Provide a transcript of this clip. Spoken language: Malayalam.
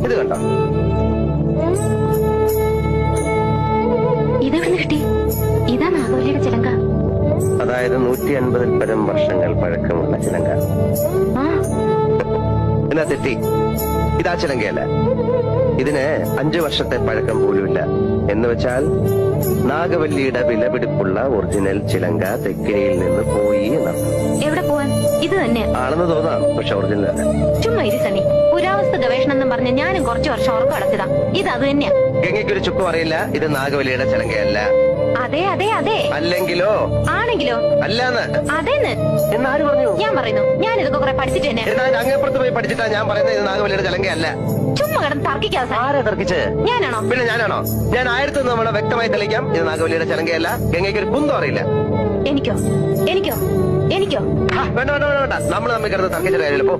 ഇത് കണ്ടോ? ഇതെവിടെ കിട്ടി? ഇതാ നാഗവല്ലിയുടെ ചിലങ്ക. അതായത് 150 പരം വർഷങ്ങൾ പഴക്കമുള്ള ചിലങ്ക. എന്നാ തെറ്റി, ഇതാ ചിലങ്കയല്ല. ഇതിന് 5 വർഷത്തെ പഴക്കം പോലുമില്ല. എന്ന് വെച്ചാൽ നാഗവല്ലിയുടെ വിലപിടിപ്പുള്ള ഒറിജിനൽ ചിലങ്ക തെക്കിനിയിൽ നിന്ന് പോയി എന്നർത്ഥം. എവിടെ പോവാൻ? ഇത് തന്നെ ആണെന്ന് തോന്നാം, പക്ഷെ ഒറിജിനൽ അല്ല. ചുമ്മാ ഇരി സണ്ണി. പുരാവസ്തു ഗവേഷണം എന്നും പറഞ്ഞ് ഞാനും കുറച്ചു വർഷം ഉറക്കം അടച്ചതാ. ഇത് അത് തന്നെയാ. ഗംഗയ്ക്കൊരു ചുക്കും അറിയില്ല. ഇത് നാഗവല്ലിയുടെ ചിലങ്കയല്ല. അതെ അതെ അതെ. അല്ലെങ്കിലോ? ആണെങ്കിലോ? അല്ലാന്ന്. അതേന്ന്. എന്നാര് പറഞ്ഞു? ഞാൻ പറയുന്നു. ഞാൻ ഇതൊക്കെ കുറെ പഠിച്ചിട്ട് തന്നെ. അങ്ങേപ്പുറത്ത് പോയി പഠിച്ചിട്ടാ ഞാൻ പറയുന്നത് ഇത് നാഗവല്ലിയുടെ ചിലങ്കയല്ല. ചുമ്മാ കിടന്ന് തർക്കിക്കാതെ. ആരാ തർക്കിച്ച്? ഞാനാണോ? പിന്നെ ഞാനാണോ? ഞാൻ 1000 നമ്മളെ വ്യക്തമായി തെളിയിക്കാം. ഇത് നാഗവല്ലിയുടെ ചിലങ്കയല്ല. ഗംഗയ്ക്ക് ഒരു കുന്തം അറിയില്ല. എനിക്കോ? എനിക്കോ? എനിക്കോ? വേണ്ട വേണ്ട വേണ്ട വേണ്ട. നമ്മൾ തമ്മിൽ കിടന്ന് തർക്കിച്ച കാര്യമില്ല. പോ.